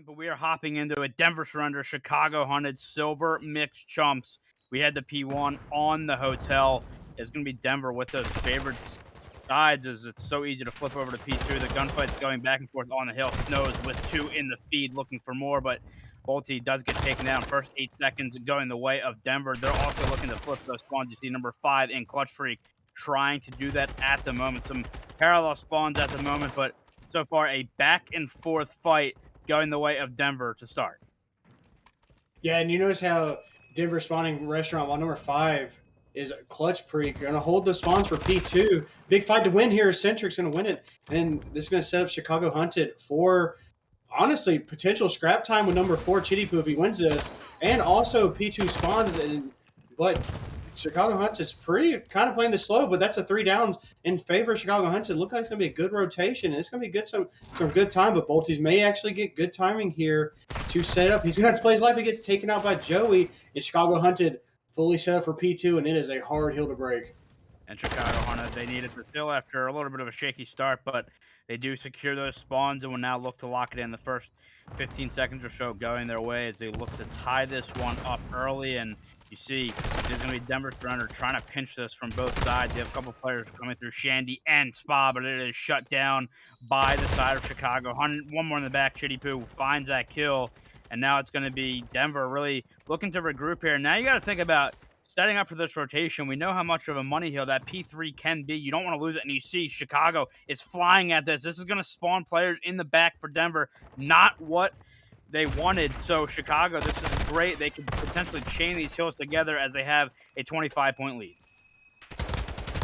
But we are hopping into a Denver surrender, Chicago hunted silver mixed chumps. We had the P1 on the hotel. It's going to be Denver with those favorites sides as it's so easy to flip over to P2. The gunfight's going back and forth on the hill. Snows with two in the feed looking for more, but Bolte does get taken down. First 8 seconds going the way of Denver. They're also looking to flip those spawns. You see number 5 in Clutch Freak trying to do that at the moment. Some parallel spawns at the moment, but so far a back and forth fight going the way of Denver to start. Yeah, and you notice how Denver spawning restaurant while number 5 is Clutch Freak. Going to hold the spawns for P2. Big fight to win here. Centric's going to win it. And this is going to set up Chicago Hunted for, honestly, potential scrap time with number 4 Chitty Poo if he wins this. And also P2 spawns. But Chicago Hunt is pretty kind of playing the slow, but that's a 3 downs in favor of Chicago Hunt. It looks like it's going to be a good rotation. And it's going to be good some good time, but Bolties may actually get good timing here to set up. He's going to have to play his life. He gets taken out by Joey. And Chicago Hunted fully set up for P2, and it is a hard hill to break. And Chicago Hunted, they needed the kill after a little bit of a shaky start, but they do secure those spawns and will now look to lock it in. The first 15 seconds or so going their way as they look to tie this one up early. And you see, there's going to be Denver surrender trying to pinch this from both sides. You have a couple players coming through, Shandy and Spa, but it is shut down by the side of Chicago. One more in the back, Chitty Poo finds that kill. And now it's going to be Denver really looking to regroup here. Now you got to think about setting up for this rotation. We know how much of a money hill that P3 can be. You don't want to lose it. And you see Chicago is flying at this. This is going to spawn players in the back for Denver. Not what they wanted. So Chicago, this is great. They could potentially chain these hills together as they have a 25-point lead.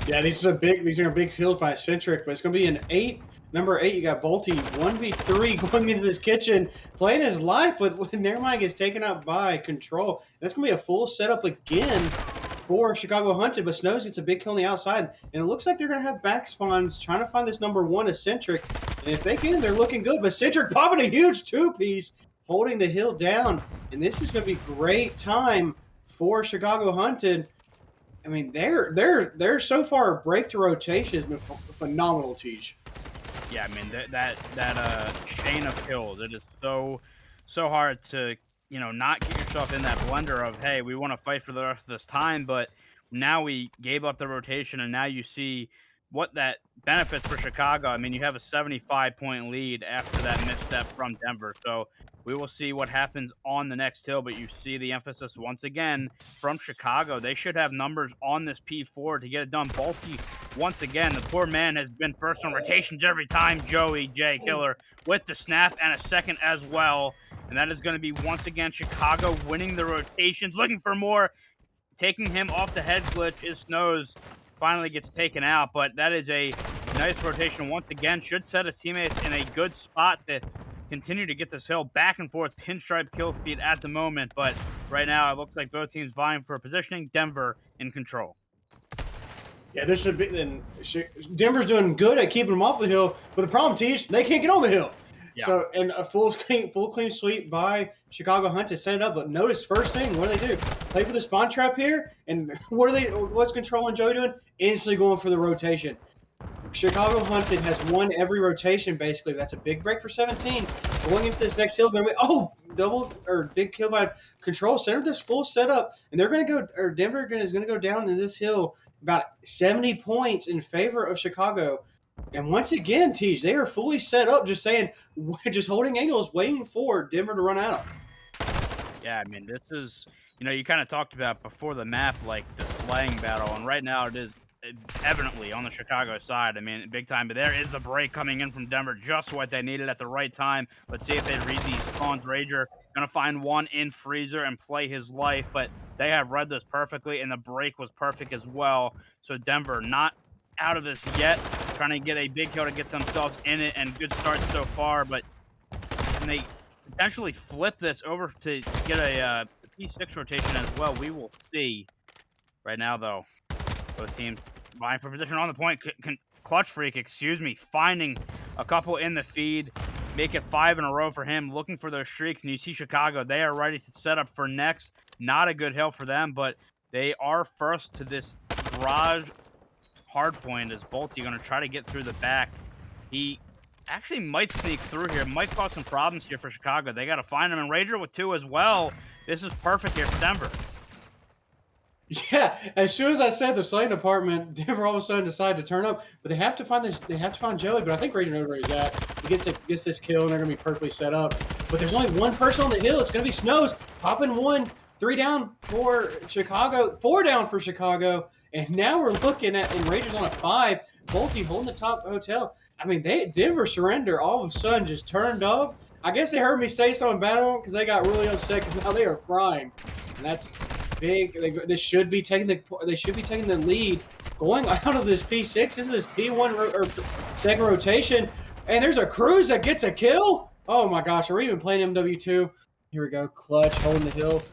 Yeah, these are big hills by Centric, but it's going to be an 8. Number 8, you got Bolte 1v3 going into this kitchen, playing his life, but Nevermind gets taken out by Control. That's going to be a full setup again for Chicago Hunted, but Snows gets a big kill on the outside, and it looks like they're going to have back spawns trying to find this number 1 as Centric, and if they can, they're looking good, but Centric popping a huge 2-piece, holding the hill down, and this is going to be great time for Chicago Hunted. I mean, they're so far break to rotation has been phenomenal, Teach. Yeah, I mean that chain of kills. It is so hard to not get yourself in that blender of, hey, we want to fight for the rest of this time, but now we gave up the rotation, and now you see what that benefits for Chicago. I mean, you have a 75-point lead after that misstep from Denver, so we will see what happens on the next hill, but you see the emphasis once again from Chicago. They should have numbers on this P4 to get it done. Bolte, once again, the poor man has been first on rotations every time. Joey J. Killer with the snap and a second as well. And that is going to be, once again, Chicago winning the rotations, looking for more. Taking him off the head glitch is Snows. Finally gets taken out, but that is a nice rotation once again. Should set his teammates in a good spot to continue to get this hill back and forth pinstripe kill feed at the moment, but right now it looks like both teams vying for positioning. Denver in control. Yeah, this should be. Then Denver's doing good at keeping them off the hill, but the problem, Teach, they can't get on the hill. Yeah. So, and a full clean sweep by Chicago Hunt to set it up. But notice first thing, what do they do? Play for the spawn trap here, and what's Control and Joey doing? Instantly going for the rotation. Chicago Hunted has won every rotation, basically. That's a big break for 17. Going into this next hill, double or big kill by Control. Center this full setup, and they're going to go, or Denver is going to go down in this hill about 70 points in favor of Chicago. And once again, Teej, they are fully set up, just holding angles, waiting for Denver to run out. Yeah, I mean, this is, you kind of talked about before the map, like the slaying battle, and right now it is evidently on the Chicago side. I mean, big time, but there is the break coming in from Denver, just what they needed at the right time. Let's see if they read these spawns. Rager gonna find one in Freezer and play his life, but they have read this perfectly, and the break was perfect as well. So Denver not out of this yet, trying to get a big kill to get themselves in it, and good start so far, but can they potentially flip this over to get a P6 rotation as well? We will see. Right now, though, both teams vying for position on the point. Clutch Freak, finding a couple in the feed. Make it 5 in a row for him, looking for those streaks. And you see Chicago, they are ready to set up for next. Not a good hill for them, but they are first to this garage hard point as Bolte going to try to get through the back. He actually might sneak through here. Might cause some problems here for Chicago. They got to find him, and Rager with 2 as well. This is perfect here for Denver. Yeah, as soon as I said the slate department, Denver all of a sudden decided to turn up, but they have to find this. They have to find Joey, but I think Rager knows where he's at. He gets this kill, and they're gonna be perfectly set up. But there's only one person on the hill. It's gonna be Snows popping 1, 3 down for Chicago, 4 down for Chicago, and now we're looking at and Rager's on a 5. Volky holding the top hotel. I mean, Denver surrender all of a sudden just turned up. I guess they heard me say something bad on them because they got really upset because now they are frying, and that's big. They should be taking the lead going out of this P6. This is this P1 or second rotation, and there's a Cruz that gets a kill. Oh my gosh, are we even playing MW2? Here we go, Clutch holding the hill,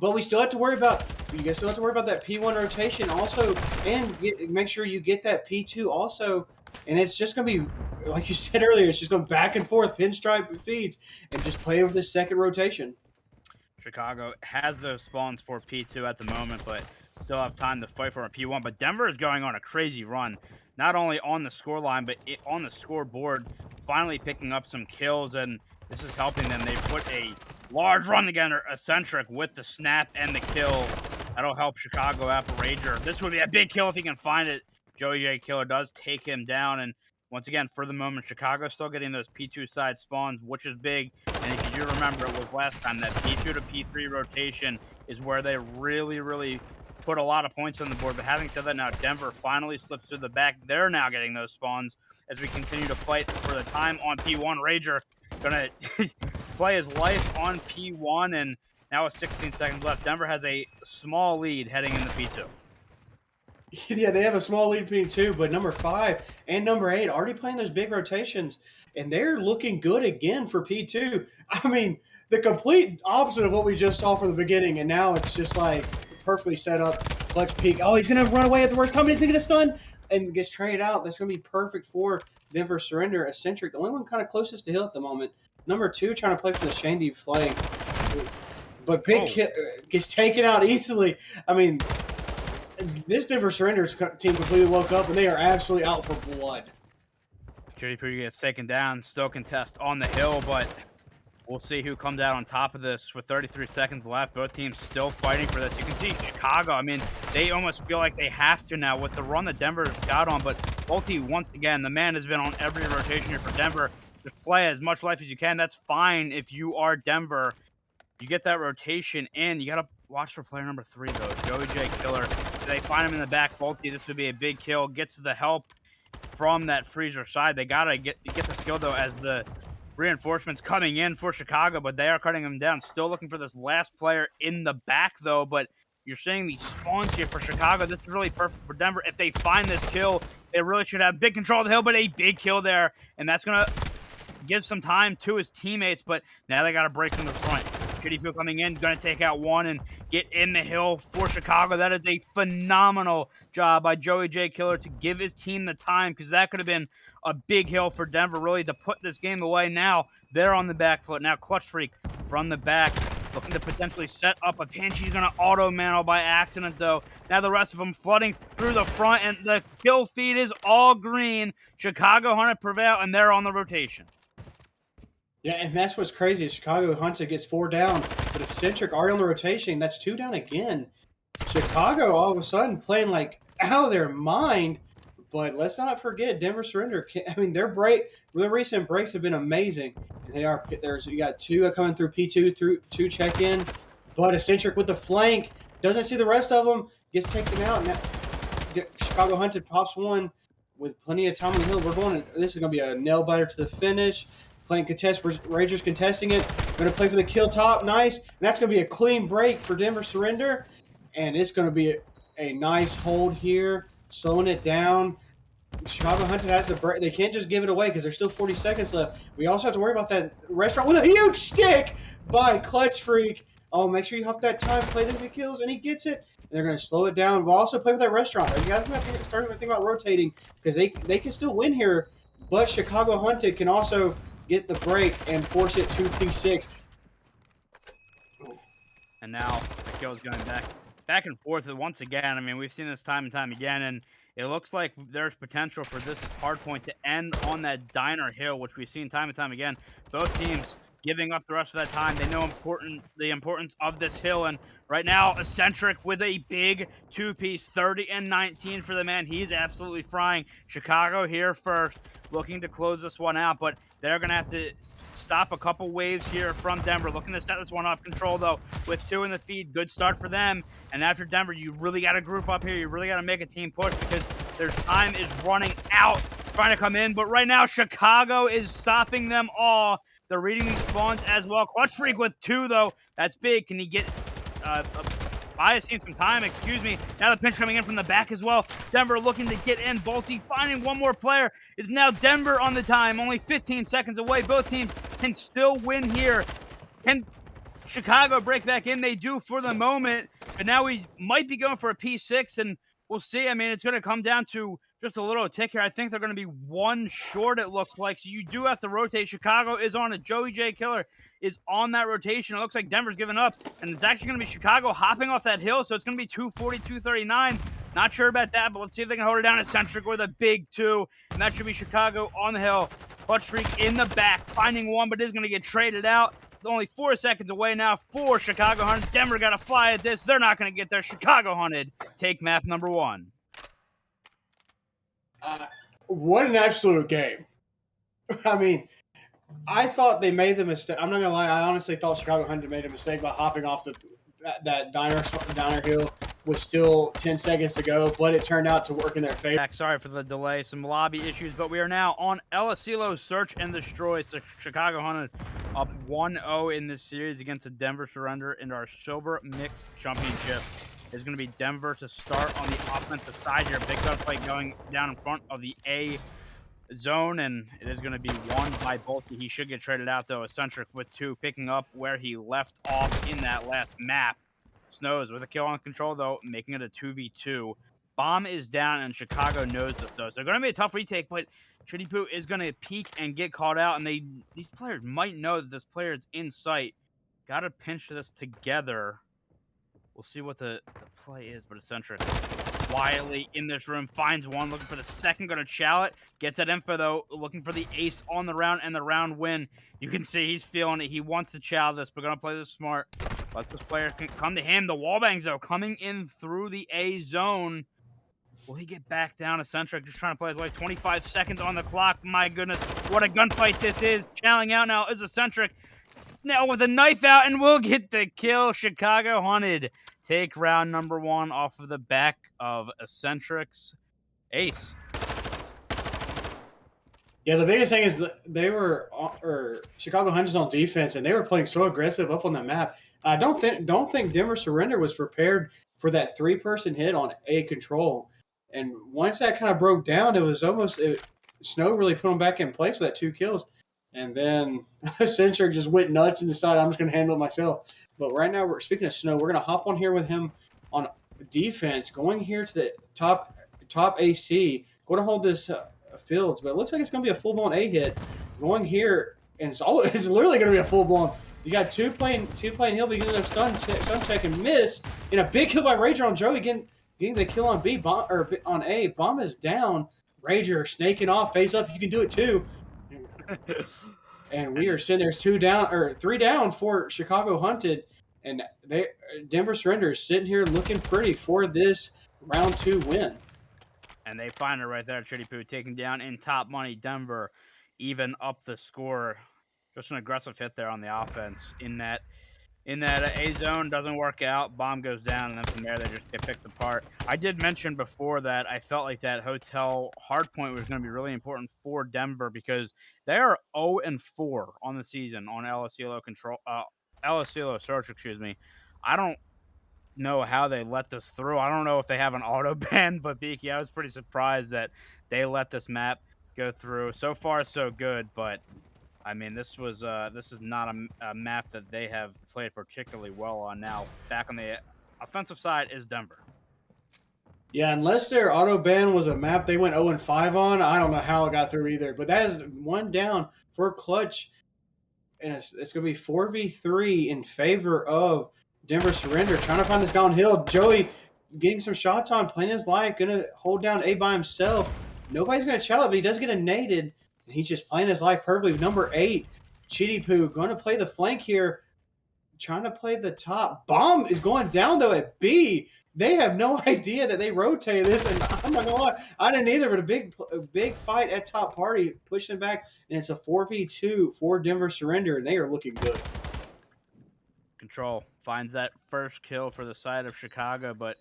but we still have to worry about. You guys still have to worry about that P1 rotation also, and make sure you get that P2 also. And it's just gonna be, like you said earlier, it's just going back and forth, pinstripe feeds, and just play over the second rotation. Chicago has those spawns for P2 at the moment, but still have time to fight for a P1. But Denver is going on a crazy run, not only on the scoreline, but on the scoreboard, finally picking up some kills, and this is helping them. They put a large run together, Eccentric, with the snap and the kill. That'll help Chicago out for Rager. This would be a big kill if he can find it. Joey J. Killer does take him down, and once again, for the moment, Chicago's still getting those P2 side spawns, which is big. And if you do remember, it was last time that P2 to P3 rotation is where they really, really put a lot of points on the board. But having said that, now Denver finally slips through the back. They're now getting those spawns as we continue to fight for the time on P1. Rager gonna play his life on P1, and now with 16 seconds left, Denver has a small lead heading into P2. Yeah, they have a small lead between 2, but number 5 and number 8 already playing those big rotations, and they're looking good again for P2. I mean, the complete opposite of what we just saw from the beginning, and now it's just like perfectly set up. Clutch peek. Oh, he's going to run away at the worst time. He's going to get a stun and gets traded out. That's going to be perfect for Denver surrender. Eccentric, the only one kind of closest to hill at the moment. Number 2 trying to play for the Shandy flank, but gets taken out easily. I mean, this Denver Surrenders team completely woke up, and they are absolutely out for blood. JDP gets taken down, still contest on the hill, but we'll see who comes out on top of this with 33 seconds left. Both teams still fighting for this. You can see Chicago, I mean, they almost feel like they have to now with the run that Denver's got on, but Volty, once again, the man has been on every rotation here for Denver. Just play as much life as you can. That's fine if you are Denver. You get that rotation in. You got to watch for player number 3, though. Joey J. Killer. They find him in the back. Volty, this would be a big kill. Gets the help from that freezer side. They got to get this kill, though, as the reinforcements coming in for Chicago, but they are cutting them down. Still looking for this last player in the back, though, but you're seeing these spawns here for Chicago. This is really perfect for Denver. If they find this kill, they really should have big control of the hill, but a big kill there, and that's going to give some time to his teammates, but now they got to break from the front. Shitty Peel coming in, going to take out one and get in the hill for Chicago. That is a phenomenal job by Joey J. Killer to give his team the time, because that could have been a big hill for Denver, really, to put this game away. Now they're on the back foot. Now Clutch Freak from the back, looking to potentially set up a pinch. He's going to auto-mantle by accident, though. Now the rest of them flooding through the front, and the kill feed is all green. Chicago Hunter prevail, and they're on the rotation. Yeah, and that's what's crazy. Chicago Hunter gets 4 down, but Eccentric already on the rotation. That's 2 down again. Chicago all of a sudden playing like out of their mind. But let's not forget Denver Surrender. I mean, their recent breaks have been amazing. And you got 2 coming through P2 through 2 check in, but Eccentric with the flank doesn't see the rest of them, gets taken out. Now Chicago Hunted pops 1 with plenty of time on the hill. This is going to be a nail biter to the finish. Playing contest, Rangers contesting it. Going to play for the kill top, nice. And that's going to be a clean break for Denver Surrender. And it's going to be a nice hold here, slowing it down. Chicago Hunted has the break. They can't just give it away because there's still 40 seconds left. We also have to worry about that restaurant with a huge stick by Clutch Freak. Oh, make sure you hop that time, play the kills, and he gets it. And they're going to slow it down, but also play with that restaurant. You guys have to start to think about rotating because they can still win here, but Chicago Hunted can also get the break and force it to P6. And now the kill is going back back and forth once again. I mean, we've seen this time and time again, and it looks like there's potential for this hard point to end on that diner hill, which we've seen time and time again. Both teams giving up the rest of that time. They know the importance of this hill, and right now, Eccentric with a big two-piece, 30 and 19 for the man. He's absolutely frying. Chicago here first, looking to close this one out, but they're going to have to stop a couple waves here from Denver. Looking to set this one off control, though, with 2 in the feed. Good start for them. And after Denver, you really got to group up here. You really got to make a team push because their time is running out trying to come in. But right now, Chicago is stopping them all. They're reading these spawns as well. Clutch Freak with 2, though. That's big. Can he get Bias seems some time, excuse me. Now the pinch coming in from the back as well. Denver looking to get in. Balti finding one more player. It's now Denver on the time. Only 15 seconds away. Both teams can still win here. Can Chicago break back in? They do for the moment. But now we might be going for a P6, and we'll see. I mean, it's going to come down to just a little tick here. I think they're going to be 1 short, it looks like. So you do have to rotate. Chicago is on it. Joey J. Killer is on that rotation. It looks like Denver's giving up, and it's actually going to be Chicago hopping off that hill. So it's going to be 240, 239. Not sure about that, but let's see if they can hold it down. Eccentric with a big 2, and that should be Chicago on the hill. Clutch Freak in the back, finding one, but is going to get traded out. It's only 4 seconds away now for Chicago hunted. Denver got to fly at this. They're not going to get there. Chicago hunted. Take map number 1. What an absolute game. I mean, I thought they made the mistake. I'm not going to lie. I honestly thought Chicago hunted made a mistake by hopping off that diner hill with still 10 seconds to go, but it turned out to work in their favor. Sorry for the delay, some lobby issues, but we are now on El Asilo Search and Destroy. So Chicago hunted up 1-0 in this series against the Denver Surrender in our Silver Mixed Championship. It's going to be Denver to start on the offensive side here. Big gunfight going down in front of the A zone, and it is going to be won by Balti. He should get traded out, though. Eccentric with 2, picking up where he left off in that last map. Snows with a kill on control, though, making it a 2v2. Bomb is down, and Chicago knows this, though. So, going to be a tough retake, but Chitty Poo is going to peek and get caught out, and these players might know that this player is in sight. Got to pinch this together. We'll see what the play is, but Eccentric quietly in this room finds one, looking for the second, going to chow it. Gets that info, though, looking for the ace on the round and the round win. You can see he's feeling it. He wants to chow this, but going to play this smart. Lets this player come to him. The wallbangs, though, coming in through the A zone. Will he get back down? Eccentric just trying to play his life. 25 seconds on the clock. My goodness, what a gunfight this is. Chowing out now is Eccentric. Now with a knife out, and we'll get the kill. Chicago hunted. Take round number 1 off of the back of Eccentric's ace. Yeah, the biggest thing is that they were, or Chicago Hunters on defense, and they were playing so aggressive up on that map. I don't think Denver Surrender was prepared for that 3-person hit on A control. And once that kind of broke down, it was almost Snow really put them back in place with that 2 kills. And then Eccentric just went nuts and decided I'm just going to handle it myself. But right now, speaking of Snow, we're going to hop on here with him on defense, going here to the top AC, going to hold this Fields, but it looks like it's going to be a full-blown A hit going here, and it's literally going to be a full-blown. You got two playing hill, beginning of stun check and miss, and a big kill by Rager on Joey getting the kill on B. On A. Bomb is down. Rager snaking off, face up. You can do it too. And we are sitting there's 3 down for Chicago hunted, and Denver Surrender is sitting here looking pretty for this round 2 win. And they find it right there. Chitty Poo taking down in top money. Denver even up the score. Just an aggressive hit there on the offense. In that A zone doesn't work out. Bomb goes down, and then from there they just get picked apart. I did mention before that I felt like that hotel hardpoint was going to be really important for Denver because they are 0-4 on the season on El Asilo Search. Excuse me. I don't know how they let this through. I don't know if they have an auto ban, but Beaky, I was pretty surprised that they let this map go through. So far, so good, but I mean, this is not a map that they have played particularly well on. Now, back on the offensive side is Denver. Yeah, unless their auto ban was a map they went 0-5 on, I don't know how it got through either. But that is 1 down for Clutch, and it's going to be 4v3 in favor of Denver surrender, trying to find this downhill. Joey getting some shots on, playing his life, gonna hold down A by himself. Nobody's gonna challenge it, but he does get a naded, and he's just playing his life perfectly. Number 8, Chitty Poo, going to play the flank here, trying to play the top. Bomb is going down though at B. They have no idea that they rotated this, and I'm not gonna lie, I didn't either. But a big fight at top party, pushing back, and it's a 4v2 for Denver surrender, and they are looking good. Control finds that first kill for the side of Chicago, but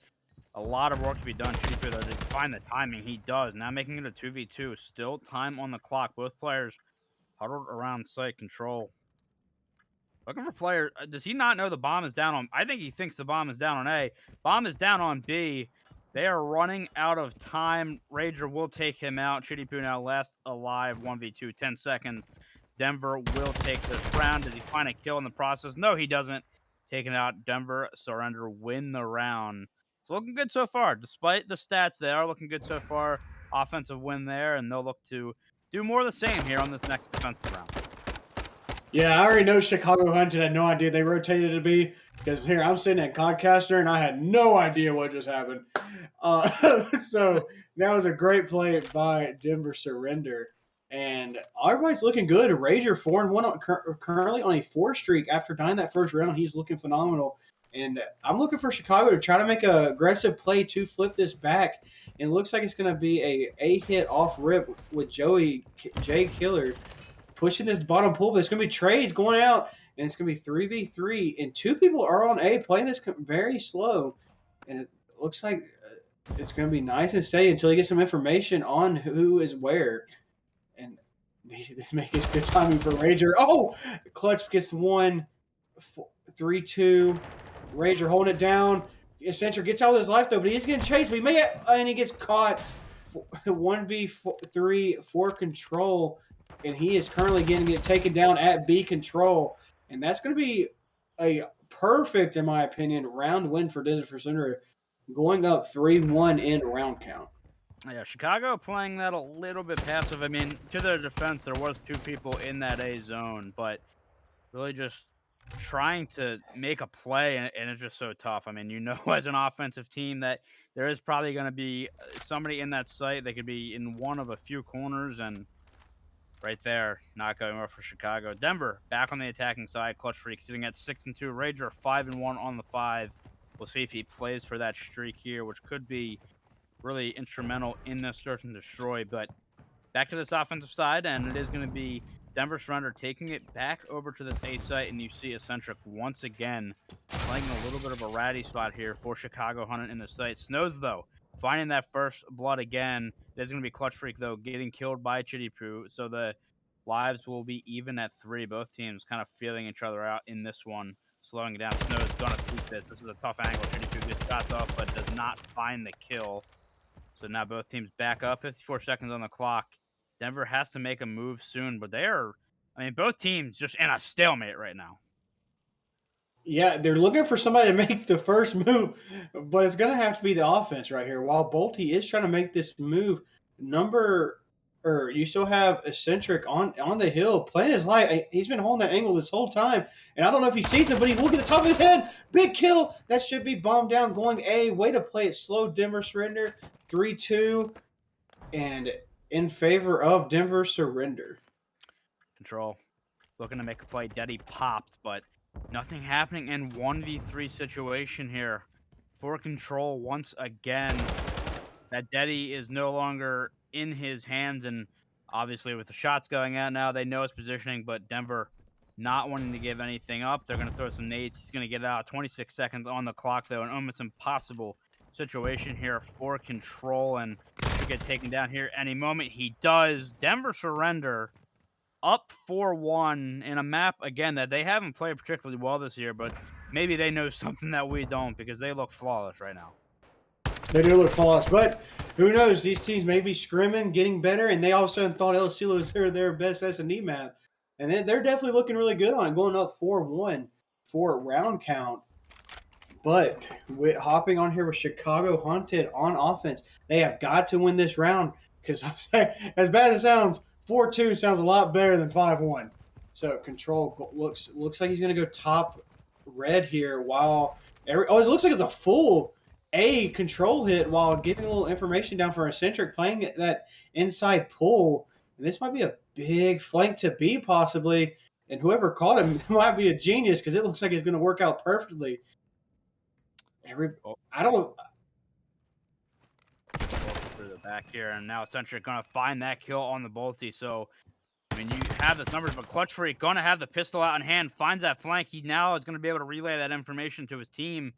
a lot of work to be done. Chitty though, to find the timing, he does. Now making it a 2v2. Still time on the clock. Both players huddled around site. Control looking for player. Does he not know the bomb is down on? I think he thinks the bomb is down on A. Bomb is down on B. They are running out of time. Rager will take him out. Chitty Poo now last alive. 1v2. 10 seconds. Denver will take this round. Does he find a kill in the process? No, he doesn't. Taking out Denver surrender. Win the round. It's looking good so far. Despite the stats, they are looking good so far. Offensive win there, and they'll look to do more of the same here on this next defensive round. Yeah, I already know Chicago Hunted had no idea they rotated to B, because here I'm sitting at Codcaster and I had no idea what just happened. So that was a great play by Denver surrender, and everybody's looking good. Rager 4-1 currently on a 4 streak after dying that first round. He's looking phenomenal, and I'm looking for Chicago to try to make an aggressive play to flip this back. And it looks like it's going to be a hit off rip with Jay Killer pushing this bottom pull, but it's going to be trades going out, and it's going to be 3v3, and 2 people are on A, playing this very slow, and it looks like it's going to be nice and steady until you get some information on who is where, and this makes good timing for Rager. Oh, Clutch gets 1, 3-2, Rager holding it down. Eccentric gets out of his life, though, but he's getting chased, but and he gets caught. 1v3 for control, and he is currently getting it taken down at B control, and that's going to be a perfect, in my opinion, round win for Denver Center, going up 3-1 in round count. Yeah, Chicago playing that a little bit passive. I mean, to their defense, there was 2 people in that A zone, but really just trying to make a play, and it's just so tough. I mean, you know, as an offensive team that there is probably going to be somebody in that site. They could be in one of a few corners, and right there, not going well for Chicago. Denver back on the attacking side. Clutch Freak sitting at 6-2. Rager 5-1 on the 5. We'll see if he plays for that streak here, which could be really instrumental in this search and destroy. But back to this offensive side, and it is going to be Denver surrender taking it back over to this A site, and you see Eccentric once again playing a little bit of a ratty spot here for Chicago hunting in the site. Snows, though, finding that first blood again. There's going to be Clutch Freak, though, getting killed by Chitty Poo, so the lives will be even at 3. Both teams kind of feeling each other out in this one, slowing it down. Snow's going to sweep this. This is a tough angle. Chitty Poo gets shots off, but does not find the kill. So now both teams back up. 54 seconds on the clock. Denver has to make a move soon, but both teams just in a stalemate right now. Yeah, they're looking for somebody to make the first move, but it's going to have to be the offense right here. While Bolty is trying to make this move, you still have Eccentric on the hill playing his life. He's been holding that angle this whole time, and I don't know if he sees it, but he look at the top of his head. Big kill. That should be bombed down. Going A. Way to play it slow. Denver surrender 3-2, and in favor of Denver surrender. Control looking to make a play. Daddy popped, but nothing happening in 1v3 situation here for Control once again. That Daddy is no longer in his hands, and obviously with the shots going out now, they know his positioning, but Denver not wanting to give anything up. They're going to throw some nades. He's going to get out. 26 seconds on the clock, though. An almost impossible situation here for Control, and to get taken down here any moment. He does. Denver surrender up 4-1 in a map, again, that they haven't played particularly well this year, but maybe they know something that we don't, because they look flawless right now. They do look flawless, but who knows? These teams may be scrimming, getting better, and they all of a sudden thought LSU was their best S&D map. And they're definitely looking really good on it, going up 4-1 for a round count. But with hopping on here with Chicago Hunted on offense, they have got to win this round, because as bad as it sounds, 4-2 sounds a lot better than 5-1. So Control looks like he's going to go top red here while oh, it looks like it's a full A control hit while giving a little information down for Eccentric playing that inside pull. And this might be a big flank to B possibly. And whoever caught him might be a genius because it looks like it's going to work out perfectly. I don't. Through the back here, and now Eccentric gonna find that kill on the Bolty. So, I mean, you have the numbers, but Clutch Freak gonna have the pistol out in hand, finds that flank. He now is gonna be able to relay that information to his team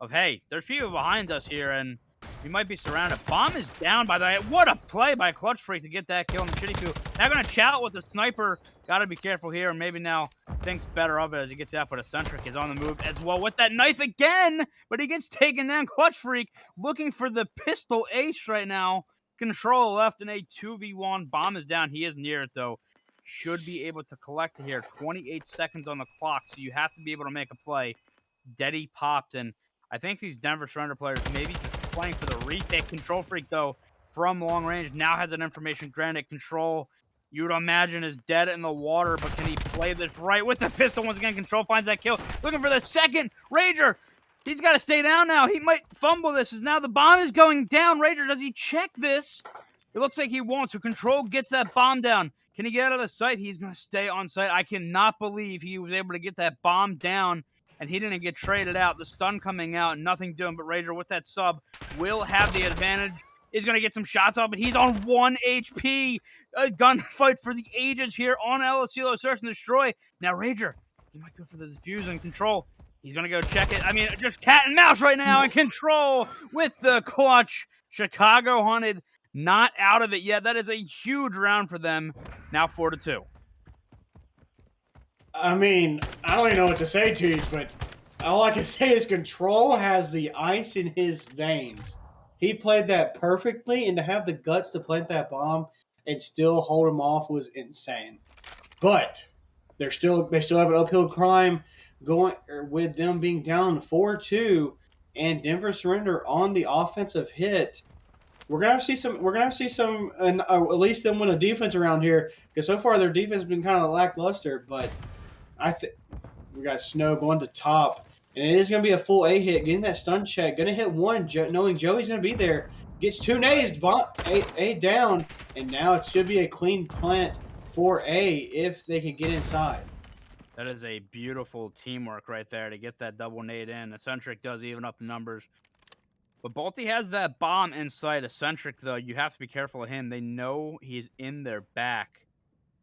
of, hey, there's people behind us here, and we might be surrounded. Bomb is down by the way. What a play by Clutch Freak to get that kill in the Chitty Poo. Now gonna chat with the sniper. Gotta be careful here, and maybe now thinks better of it as he gets out, but Eccentric is on the move as well with that knife again, but he gets taken down. Clutch Freak looking for the pistol ace right now. Control left in a 2v1. Bomb is down. He is near it, though. Should be able to collect it here. 28 seconds on the clock, so you have to be able to make a play. Deddy popped, and I think these Denver Surrender players maybe just playing for the retake. Control Freak, though, from long range, now has an information granted. Control, you would imagine, is dead in the water, but can he play this right with the pistol? Once again, Control finds that kill. Looking for the second. Rager, he's got to stay down now. He might fumble this as now the bomb is going down. Rager, does he check this? It looks like he won't, so Control gets that bomb down. Can he get out of sight? He's going to stay on site. I cannot believe he was able to get that bomb down, and he didn't get traded out. The stun coming out, nothing doing, but Rager with that sub will have the advantage. Is going to get some shots off, but he's on 1 HP. A gunfight for the ages here on El Asilo. Search and destroy. Now Rager, he might go for the defuse and Control. He's going to go check it. I mean, just cat and mouse right now, and Control with the clutch. Chicago hunted, not out of it yet. That is a huge round for them. Now 4-2. I mean, I don't even know what to say to you, but all I can say is Control has the ice in his veins. He played that perfectly, and to have the guts to plant that bomb and still hold him off was insane. But they still have an uphill climb going with them being down 4-2, and Denver Surrender on the offensive hit. We're gonna see some, and at least them win a defense around here because so far their defense has been kind of lackluster. But I think we got Snow going to top. And it is going to be a full A hit, getting that stun check. Going to hit one, knowing Joey's going to be there. Gets two nazed, A down. And now it should be a clean plant for A if they can get inside. That is a beautiful teamwork right there to get that double nade in. Eccentric does even up the numbers. But Balti has that bomb inside. Eccentric, though, you have to be careful of him. They know he's in their back.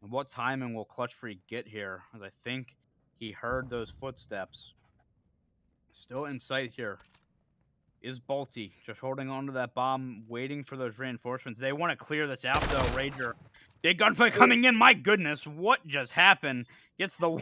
And what timing will Clutch Freak get here? As I think he heard those footsteps. Still in sight here is Balti, just holding on to that bomb, waiting for those reinforcements. They want to clear this out, though. Rager, big gunfight coming in. My goodness, what just happened? Gets the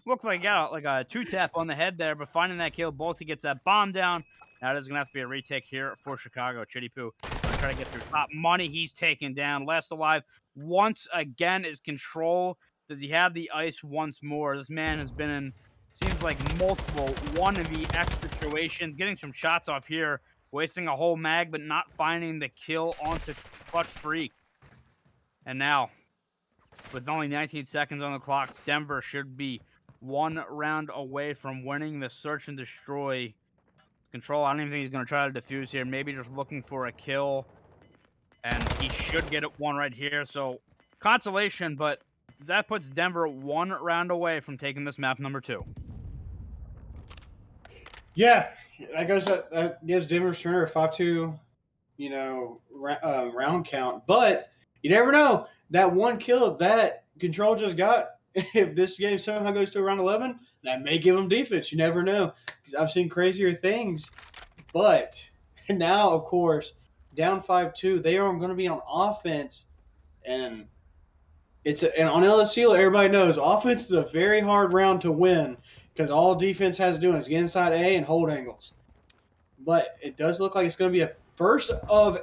looked like he got like a 2-tap on the head there, but finding that kill, Balti gets that bomb down. Now it is gonna have to be a retake here for Chicago. Chitty Poo gonna try to get through top money. He's taken down. Last alive once again is Control. Does he have the ice once more? This man has been in. Seems like multiple 1v situations. Getting some shots off here. Wasting a whole mag, but not finding the kill onto Clutch Freak. And now, with only 19 seconds on the clock, Denver should be one round away from winning the search and destroy. Control, I don't even think he's going to try to defuse here. Maybe just looking for a kill. And he should get it one right here. So, consolation, but that puts Denver one round away from taking this map number 2. Yeah, that gives Denver Surrender a 5-2, round count. But you never know. That one kill that Control just got, if this game somehow goes to around 11, that may give them defense. You never know. Because I've seen crazier things. But now, of course, down 5-2, they are going to be on offense. And on LSU, everybody knows offense is a very hard round to win because all defense has to do is get inside A and hold angles. But it does look like it's going to be a first of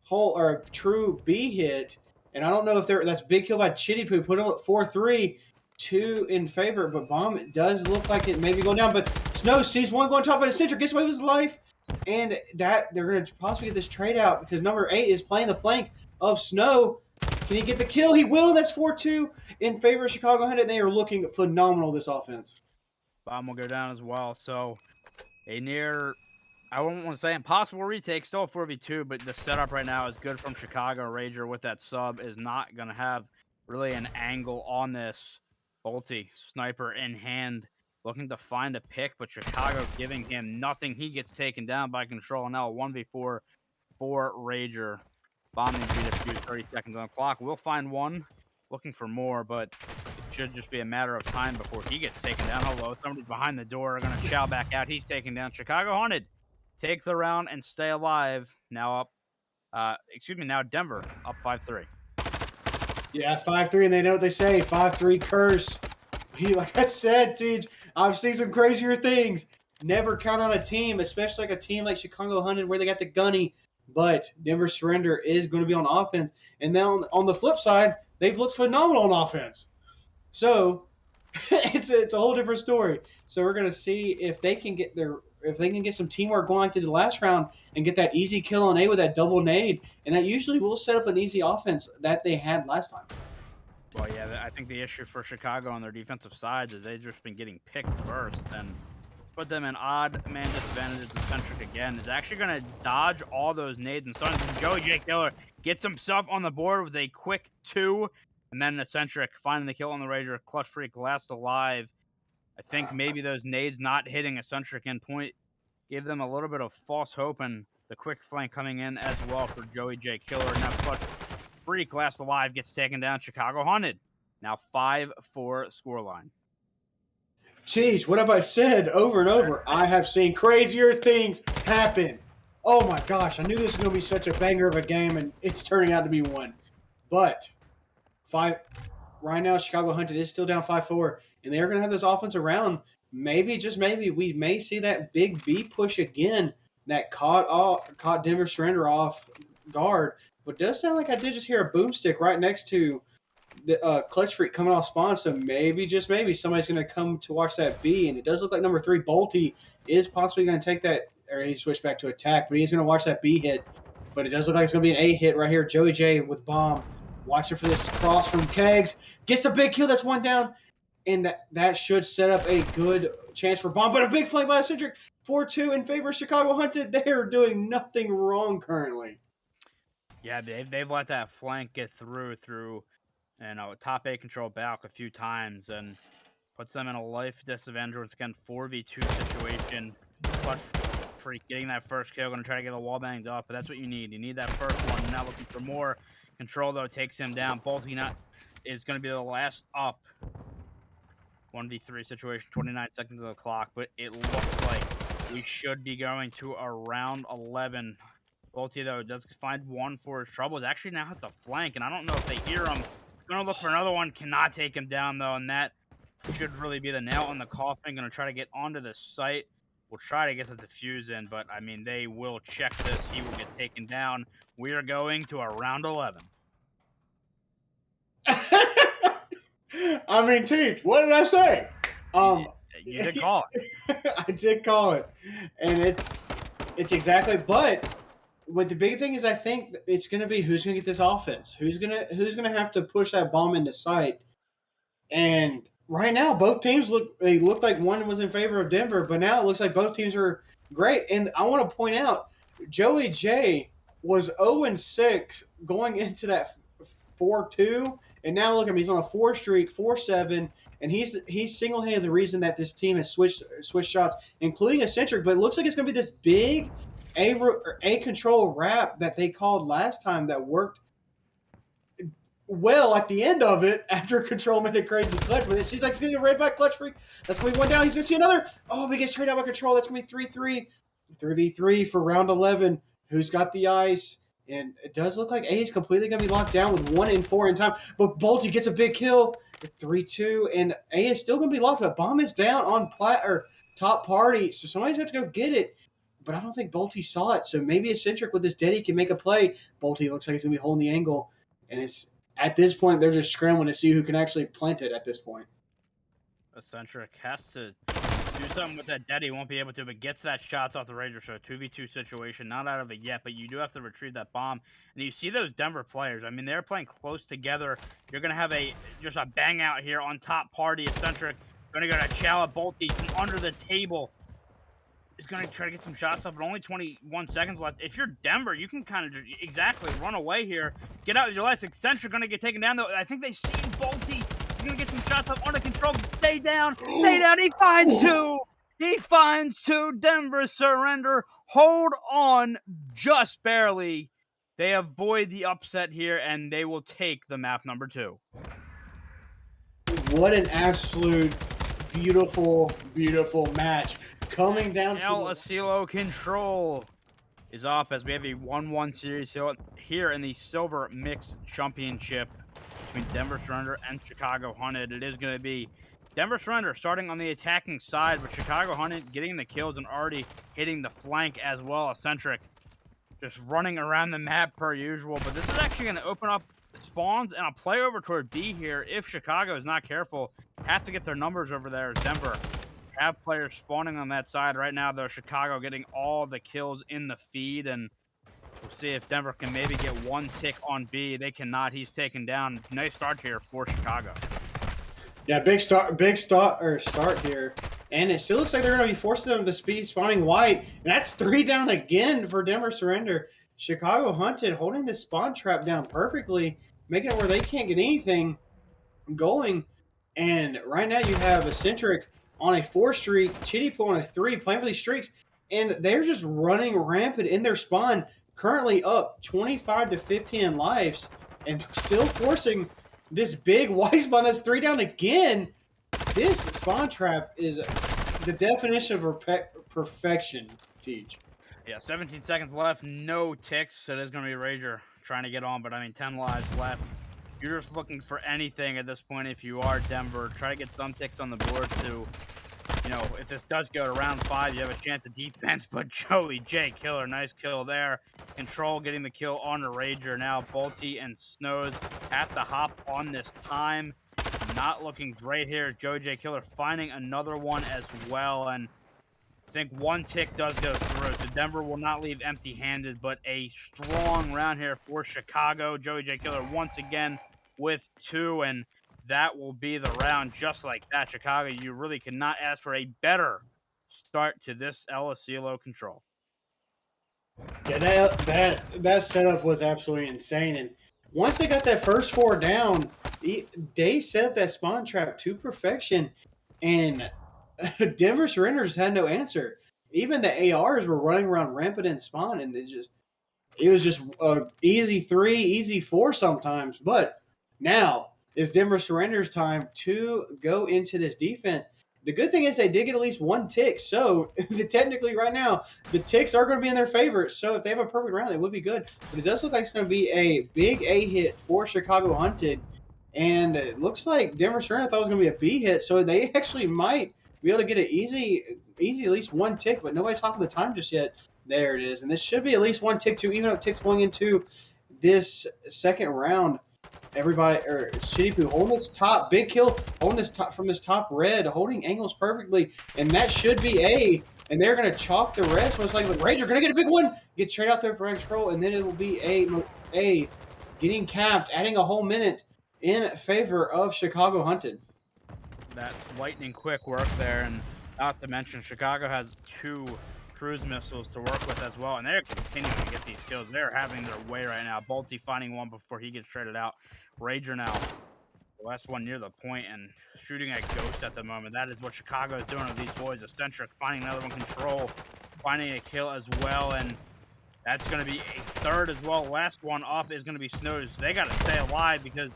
whole or true B hit, and I don't know if that's big kill by Chitty Poo, put him at 4-3, 2 in favor. But Bomb does look like it may be going down. But Snow sees one going top of the center, gets away with his life, and that they're going to possibly get this trade out because number 8 is playing the flank of Snow. Can he get the kill? He will. That's 4-2 in favor of Chicago Hunted. They are looking phenomenal, this offense. Bomb will go down as well. So a near, I wouldn't want to say impossible retake, still a 4v2, but the setup right now is good from Chicago. Rager with that sub is not going to have really an angle on this. Bolty, sniper in hand, looking to find a pick, but Chicago giving him nothing. He gets taken down by Control, and now 1v4 for Rager. Bombing beat a few, 30 seconds on the clock. We'll find one, looking for more, but it should just be a matter of time before he gets taken down. Hello, somebody's behind the door, going to chow back out. He's taken down. Chicago Haunted take the round and stay alive. Now up, now Denver up 5-3. Yeah, 5-3, and they know what they say. 5-3 curse. Like I said, Teach, I've seen some crazier things. Never count on a team, especially like a team like Chicago Hunted where they got the gunny. But Denver Surrender is going to be on offense. And then on the flip side, they've looked phenomenal on offense. So it's a whole different story. So we're going to see if they can get some teamwork going like they did the last round and get that easy kill on A with that double nade. And that usually will set up an easy offense that they had last time. Well, yeah, I think the issue for Chicago on their defensive sides is they've just been getting picked first, and put them in odd man disadvantages. The Centric again is actually going to dodge all those nades and stuns. And Joey J. Killer gets himself on the board with a quick 2, and then the Centric finding the kill on the Rager. Clutch Freak last alive. I think maybe those nades not hitting a Centric in point gave them a little bit of false hope, and the quick flank coming in as well for Joey J. Killer. Now Clutch Freak last alive gets taken down. Chicago Haunted now 5-4 scoreline. Jeez, what have I said over and over? I have seen crazier things happen. Oh my gosh, I knew this was going to be such a banger of a game, and it's turning out to be one. But right now, Chicago Hunted is still down 5-4, and they're going to have this offense around. Maybe, just maybe, we may see that big B push again that caught Denver Surrender off guard. But it does sound like I did just hear a boomstick right next to the Clutch Freak coming off spawn, so maybe, just maybe, somebody's going to come to watch that B, and it does look like number 3, Bolty, is possibly going to take that, or he switched back to attack, but he's going to watch that B hit, but it does look like it's going to be an A hit right here. Joey J with bomb, watching for this cross from Kegs, gets the big kill, that's one down, and that should set up a good chance for bomb, but a big flank by Centric, 4-2 in favor of Chicago Hunted. They are doing nothing wrong currently. Yeah, they've let that flank get through top A control back a few times and puts them in a life disadvantage once again. 4v2 situation. Clutch Freak getting that first kill, going to try to get the wall banged off, but that's what you need. You need that first one. Now looking for more. Control though takes him down. Bolty is going to be the last up. 1v3 situation, 29 seconds of the clock, but it looks like we should be going to around 11. Bolty though does find one for his troubles. Actually now has the flank, and I don't know if they hear him. Gonna look for another one. Cannot take him down though, and that should really be the nail in the coffin. Gonna try to get onto the site. We'll try to get the defuse in, but I mean they will check this. He will get taken down. We are going to around 11. I mean, Teach, what did I say? You did call it. I did call it, and it's exactly. But what the big thing is, I think it's going to be who's going to get this offense. Who's gonna have to push that bomb into sight. And right now, both teams look like one was in favor of Denver, but now it looks like both teams are great. And I want to point out, Joey J was 0-6 going into that 4-2, and now look at him. He's on a 4 streak, 4-7, and he's single-handed the reason that this team has switched shots, including a Centric. But it looks like it's going to be this big A control wrap that they called last time that worked well at the end of it after Control made a crazy clutch. But it seems like it's going to get red by Clutch Freak. That's going to be one down. He's going to see another. Oh, he gets traded out by Control. That's going to be 3-3. 3v3 for round 11. Who's got the ice? And it does look like A is completely going to be locked down with 1 and 4 in time. But Bolty gets a big kill at 3-2. And A is still going to be locked up. Bomb is down on top party. So somebody's going to have to go get it. But I don't think Bolty saw it. So maybe a Centric with this Deddy can make a play. Bolty looks like he's going to be holding the angle. And it's at this point, they're just scrambling to see who can actually plant it at this point. A Centric has to do something with that Deddy. Won't be able to, but gets that shots off the Ranger. So a 2v2 situation. Not out of it yet, but you do have to retrieve that bomb. And you see those Denver players. I mean, they're playing close together. You're going to have just a bang out here on top party. Eccentric Gonna go to Chala Bolte from under the table. Is gonna try to get some shots up, but only 21 seconds left. If you're Denver, you can kind of exactly run away here. Get out of your life. Eccentric gonna get taken down, though. I think they see Bolte. He's gonna get some shots up under control. Stay down. Stay down. He finds two. He finds two. Denver surrender. Hold on just barely. They avoid the upset here, and they will take the map number 2. What an absolute beautiful, beautiful match. Coming down to El Asilo control is up as we have a 1-1 series here in the Silver Mixed Championship between Denver Surrender and Chicago Hunted. It is going to be Denver Surrender starting on the attacking side, but Chicago Hunted getting the kills and already hitting the flank as well. Eccentric just running around the map per usual, but this is actually going to open up spawns and a play over toward B here. If Chicago is not careful, have to get their numbers over there as Denver have players spawning on that side right now, though. Chicago getting all the kills in the feed, and we'll see if Denver can maybe get one tick on B. They cannot. He's taken down. Nice start here for Chicago. Yeah, big start here. And it still looks like they're going to be forcing them to speed spawning white. And that's 3 down again for Denver Surrender. Chicago Hunted holding this spawn trap down perfectly, making it where they can't get anything going. And right now you have Eccentric on a 4 streak, Chitty Pool on a 3, playing for these streaks, and they're just running rampant in their spawn, currently up 25 to 15 lives, and still forcing this big white spawn that's 3 down again. This spawn trap is the definition of perfection, Teach. Yeah, 17 seconds left, no ticks. So it is going to be Rager trying to get on, but I mean, 10 lives left. You're just looking for anything at this point if you are Denver. Try to get some ticks on the board to, you know, if this does go to round 5, you have a chance of defense. But Joey J. Killer, nice kill there. Control getting the kill on the Rager. Now Bolte and Snows have to hop on this time. Not looking great here. Joey J. Killer finding another one as well. And I think one tick does go through, so Denver will not leave empty-handed, but a strong round here for Chicago. Joey J. Killer once again with 2, and that will be the round just like that. Chicago, you really cannot ask for a better start to this El Asilo control. Yeah, that setup was absolutely insane, and once they got that first 4 down, they set up that spawn trap to perfection, and Denver Surrenders had no answer. Even the ARs were running around rampant in spawn, and it was just easy 3, easy 4 sometimes. But now it's Denver Surrenders time to go into this defense. The good thing is they did get at least 1 tick, so technically right now the ticks are going to be in their favor. So if they have a perfect round, it would be good. But it does look like it's going to be a big A hit for Chicago Hunted, and it looks like Denver Surrender thought it was going to be a B hit, so they actually might be able to get an easy at least 1 tick, but nobody's hopping the time just yet. There it is. And this should be at least 1 tick to even up ticks going into this second round. Everybody, or Shitty Poo holding this top, big kill, holding this top from this top red, holding angles perfectly, and that should be A. And they're going to chalk the rest. Most likely, Rager going to get a big one, get straight out there for control, and then it will be A getting capped, adding a whole minute in favor of Chicago Hunted. That's lightning quick work there, and not to mention Chicago has 2 cruise missiles to work with as well, and they're continuing to get these kills. They're having their way right now. Bolte finding one before he gets traded out. Rager now, the last one near the point and shooting at Ghost at the moment. That is what Chicago is doing with these boys. Eccentric finding another one, Control finding a kill as well, and that's going to be a 3rd as well. Last one up is going to be Snows. They got to stay alive because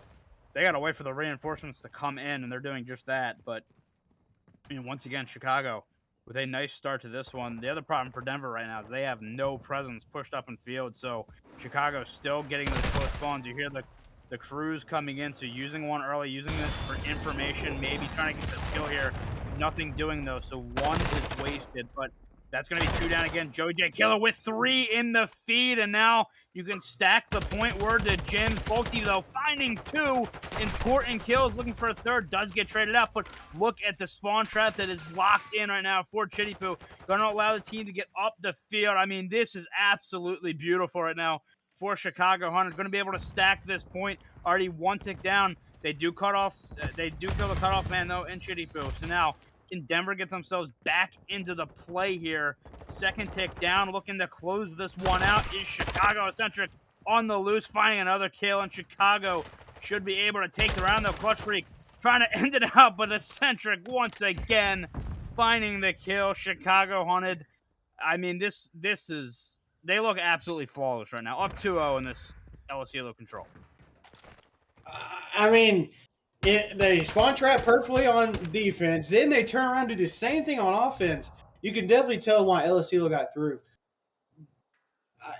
they got to wait for the reinforcements to come in, and they're doing just that. But you know, once again, Chicago with a nice start to this one. The other problem for Denver right now is they have no presence pushed up in field, so Chicago's still getting those close spawns. You hear the crews coming in, so using one early, using this for information, maybe trying to get this kill here. Nothing doing, though, so 1 is wasted, but that's going to be 2 down again. Joey J. Killer with 3 in the feed, and now you can stack the point word to Jim. Bolte, though, finding 2 important kills, looking for a 3rd, does get traded out, but look at the spawn trap that is locked in right now for Chitty Poo. Going to allow the team to get up the field. I mean, this is absolutely beautiful right now. for Chicago Hunter. Going to be able to stack this point. Already one tick down. They do cut off. They do kill the cutoff man though in Chitty Poo. So now can Denver get themselves back into the play here? Second tick down, looking to close this one out is Chicago Eccentric on the loose, finding another kill, and Chicago should be able to take the round though. Clutch Freak trying to end it out, but Eccentric once again finding the kill. Chicago hunted. I mean, this is they look absolutely flawless right now. Up 2-0 in this LSU control. I mean, they spawn trap perfectly on defense. Then they turn around and do the same thing on offense. You can definitely tell why LSU got through.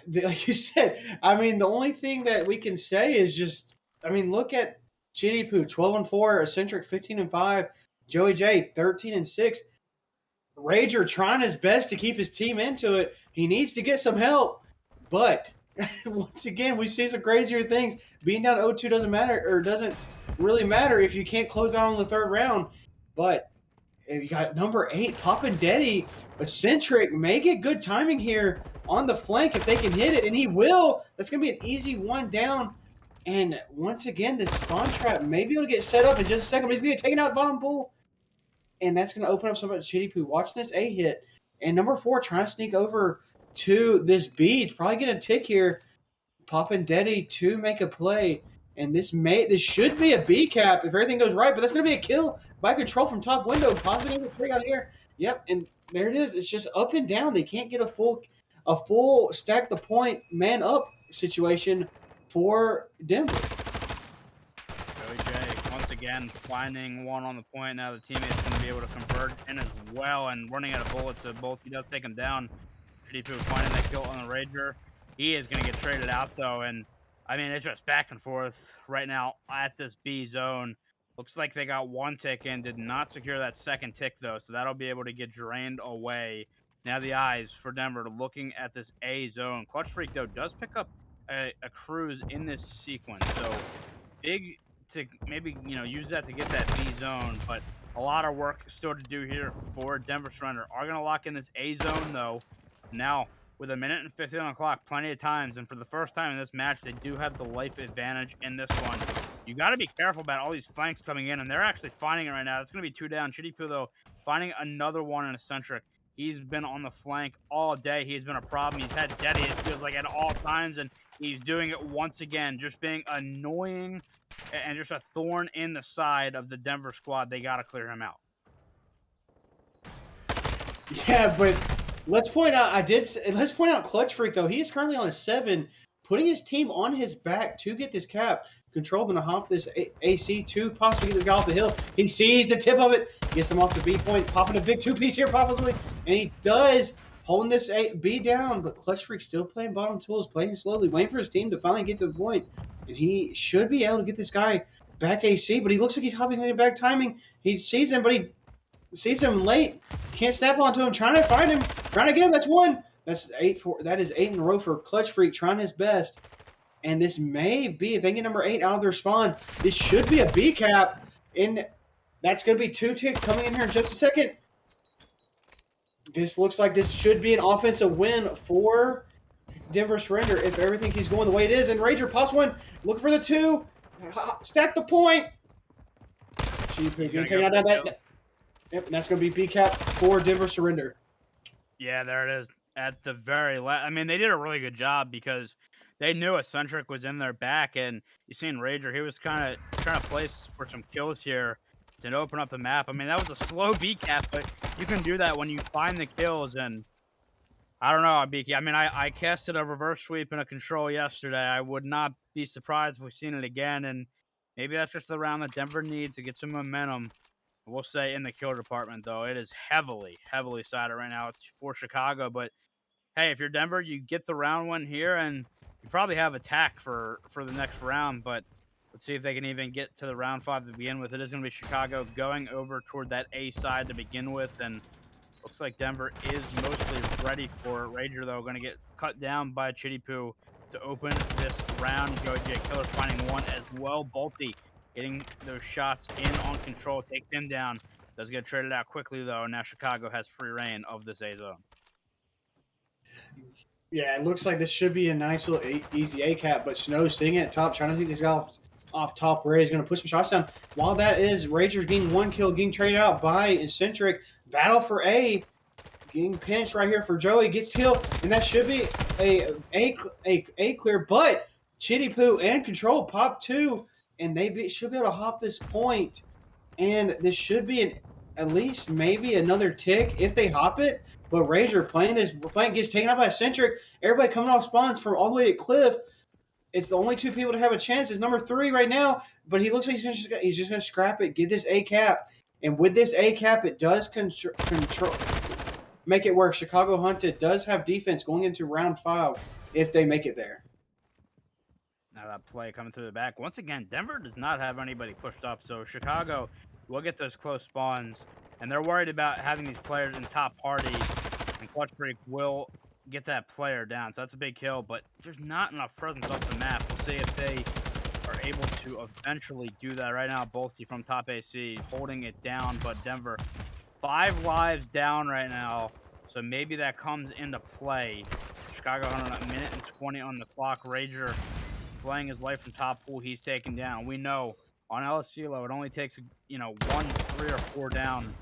Like you said, I mean, the only thing that we can say is just, I mean, look at Chitty Poo, 12-4, Eccentric 15-5, Joey J 13-6. Rager trying his best to keep his team into it. He needs to get some help, but once again, we see some crazier things. Being down 0-2 doesn't matter, or doesn't really matter if you can't close out on the third round. But you got number 8, Poppin' Daddy, Eccentric may get good timing here on the flank if they can hit it, and he will. That's going to be an easy one down. And once again, this spawn trap may be able to get set up in just a second, but he's going to get taken out bottom pool. And that's going to open up some of the Chitty Poo. Watching this A hit. And number 4 trying to sneak over to this B. Probably get a tick here. Poppin' Daddy to make a play. And this should be a B cap if everything goes right. But that's going to be a kill by control from top window. Positive three out here. Yep, and there it is. It's just up and down. They can't get a full stack the point man up situation for Denver. Joey J once again finding one on the point. Now the teammate's going to be able to convert in as well, and running out of bullets. So Bolty does take him down. Chitty Poo finding that kill on the Rager. He is going to get traded out though, and I mean it's just back and forth right now at this B zone. Looks like they got one tick in, did not secure that second tick though, so that'll be able to get drained away. Now the eyes for Denver looking at this A zone. Clutch Freak though does pick up a cruise in this sequence, so big to maybe use that to get that B zone, but a lot of work still to do here for Denver Surrender. Are going to lock in this A zone though. Now with a minute and 15 on the clock, plenty of times, and for the first time in this match, they do have the life advantage in this one. You got to be careful about all these flanks coming in, and they're actually finding it right now. It's going to be 2 down. Chitty Poo, though, finding another one in Eccentric. He's been on the flank all day. He's been a problem. He's had Daddy, it feels like, at all times, and he's doing it once again, just being annoying and just a thorn in the side of the Denver squad. They got to clear him out. Yeah, but let's point out, let's point out Clutch Freak, though. He is currently on a 7, putting his team on his back to get this cap. Control going to hop this AC to possibly get this guy off the hill. He sees the tip of it, gets him off the B point, popping a big 2-piece here, possibly, and he does, holding this B down, but Clutch Freak still playing bottom tools, playing slowly, waiting for his team to finally get to the point, and he should be able to get this guy back AC, but he looks like he's hopping in back timing. He sees him, but he sees him late, can't snap onto him, trying to find him, trying to get him. That's 1. That's 8 that is 8 in a row for Clutch Freak, trying his best. And this may be, if they get number 8 out of their spawn, this should be a B cap. And that's going to be 2 ticks coming in here in just a second. This looks like this should be an offensive win for Denver Surrender if everything keeps going the way it is. And Rager pops 1, looking for the 2. Stack the point. She's going to take out that. Yep, and that's going to be B cap for Denver Surrender. Yeah, there it is. At the very last, I mean, they did a really good job because they knew Eccentric was in their back, and you seen Rager, he was kind of trying to place for some kills here to open up the map. I mean, that was a slow B cap, but you can do that when you find the kills, and I don't know, BK. I mean, I casted a reverse sweep and a control yesterday. I would not be surprised if we've seen it again, and maybe that's just the round that Denver needs to get some momentum. We'll say in the kill department, though, it is heavily sided right now. It's for Chicago, but hey, if you're Denver, you get the round 1 here, and you probably have attack for the next round, but let's see if they can even get to the round 5 to begin with. It is going to be Chicago going over toward that A side to begin with, and looks like Denver is mostly ready for it. Rager, though, going to get cut down by Chitty Poo to open this round. Joey J Killer finding 1 as well. Bolty getting those shots in on control, take them down. Does get traded out quickly, though. Now Chicago has free reign of this A zone. Yeah, it looks like this should be a nice little easy A cap, but Snow's sitting at top, trying to take this guy off top where he's going to push some shots down. While that is, Rager's getting one kill, getting traded out by Eccentric. Battle for A, getting pinched right here for Joey. Gets killed, and that should be a clear. But Chitty Poo and Control pop two, and they should be able to hop this point. And this should be at least maybe another tick if they hop it. But Razor playing gets taken out by Eccentric. Everybody coming off spawns from all the way to Cliff. It's the only two people to have a chance. It's number 3 right now, but he looks like he's just going to scrap it, get this A cap, and with this A cap, it does control make it work. Chicago Hunted does have defense going into round 5 if they make it there. Now that play coming through the back. Once again, Denver does not have anybody pushed up, so Chicago will get those close spawns, and they're worried about having these players in top party, and Clutch Freak will get that player down. So that's a big kill, but there's not enough presence off the map. We'll see if they are able to eventually do that. Right now, Bolty from top AC holding it down, but Denver 5 lives down right now, so maybe that comes into play. Chicago Hunter a minute and 20 on the clock. Rager playing his life from top pool, he's taken down. We know on LSCLO it only takes 1, 3, or 4 down,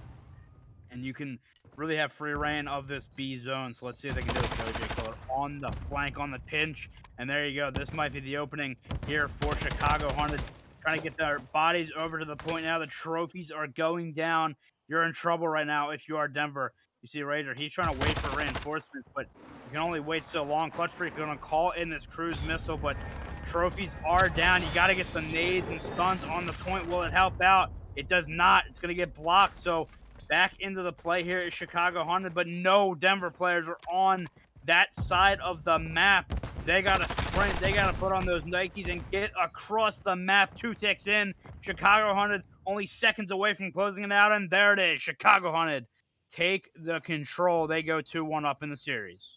and you can really have free reign of this B zone. So let's see if they can do it. Joey Killer on the flank, on the pinch, and there you go. This might be the opening here for Chicago Hunted, trying to get their bodies over to the point now. The trophies are going down. You're in trouble right now if you are Denver. You see Raider, he's trying to wait for reinforcements, but you can only wait so long. Clutch Freak going to call in this cruise missile, but trophies are down. You got to get some nades and stuns on the point. Will it help out? It does not. It's going to get blocked. So back into the play here is Chicago Hunted, but no Denver players are on that side of the map. They got to sprint. They got to put on those Nikes and get across the map. 2 ticks in. Chicago Hunted only seconds away from closing it out, and there it is. Chicago Hunted take the control. They go 2-1 up in the series.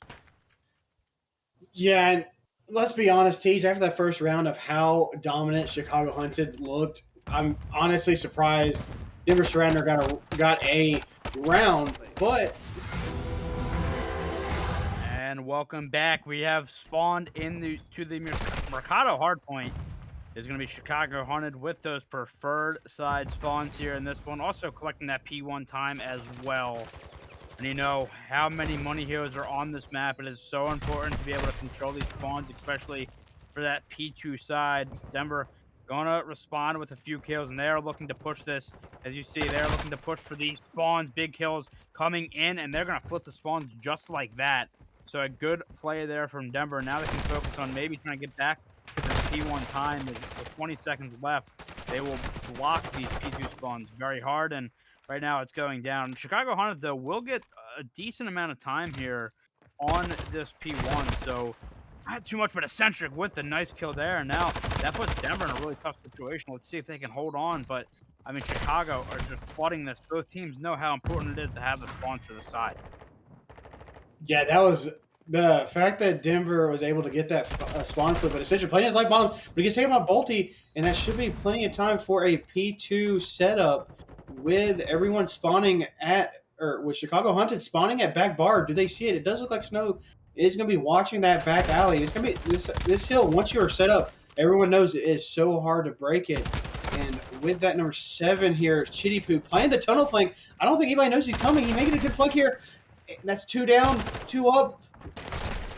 Yeah, and let's be honest, Teach, after that first round of how dominant Chicago Hunted looked, I'm honestly surprised Denver Surrender got a round, but... And welcome back. We have spawned to the Mercado hardpoint. Is going to be Chicago Hunted with those preferred side spawns here in this one. Also collecting that P1 time as well. And you know how many money heroes are on this map. It is so important to be able to control these spawns, especially for that P2 side. Denver going to respond with a few kills, and they are looking to push this. As you see, they're looking to push for these spawns. Big kills coming in, and they're going to flip the spawns just like that. So a good play there from Denver. Now they can focus on maybe trying to get back to the P1 time. With 20 seconds left, they will block these P2 spawns very hard, and right now it's going down. Chicago Hunted, though, will get a decent amount of time here on this P1, so not too much, but Eccentric with a nice kill there. And now that puts Denver in a really tough situation. Let's see if they can hold on, but I mean, Chicago are just flooding this. Both teams know how important it is to have the spawns to the side. Yeah, that was the fact that Denver was able to get that spawn flip, but essentially playing his life bottom, but he gets taken by Bolty, and that should be plenty of time for a P2 setup with everyone spawning with Chicago Hunted spawning at back bar. Do they see it? It does look like Snow is going to be watching that back alley. It's going to be this hill. Once you are set up, everyone knows it is so hard to break it. And with that number 7 here, Chitty Poo playing the tunnel flank. I don't think anybody knows he's coming. He's making a good flank here. That's 2 down, 2 up.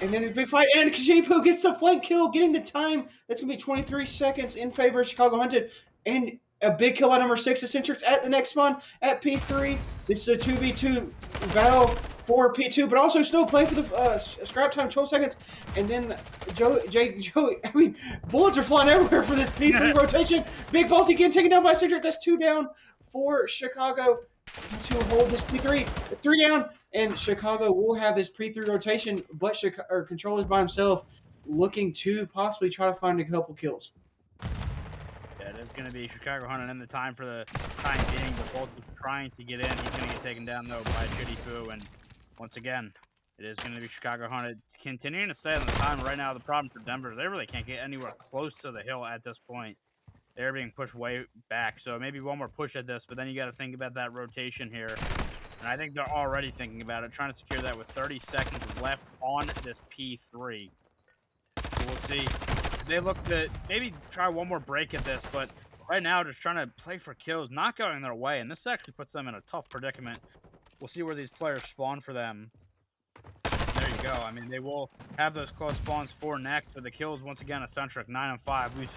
And then a big fight, and Chitty Poo gets the flank kill, getting the time. That's going to be 23 seconds in favor of Chicago Hunted. And a big kill by number 6, Eccentrics at the next spawn at P3. This is a 2v2 battle for P2, but also Snow playing for the scrap time, 12 seconds. And then Joey, I mean, bullets are flying everywhere for this P3 rotation. Big Bolty again taken down by Eccentric. That's 2 down for Chicago to hold this P3. 3 down, and Chicago will have this P3 rotation, but Control is by himself, looking to possibly try to find a couple kills. Yeah, it is going to be Chicago Hunted in the time for the time being, but both trying to get in. He's going to get taken down, though, by Chitty Poo, and once again, it is going to be Chicago Hunted continuing to stay on the time. Right now, the problem for Denver is they really can't get anywhere close to the hill at this point. They're being pushed way back, so maybe one more push at this, but then you got to think about that rotation here. And I think they're already thinking about it, trying to secure that with 30 seconds left on this P3. So we'll see. They look to maybe try one more break at this, but right now just trying to play for kills, not going their way, and this actually puts them in a tough predicament. We'll see where these players spawn for them. There you go. I mean, they will have those close spawns for next, but the kills, once again, eccentric 9 and 5. We've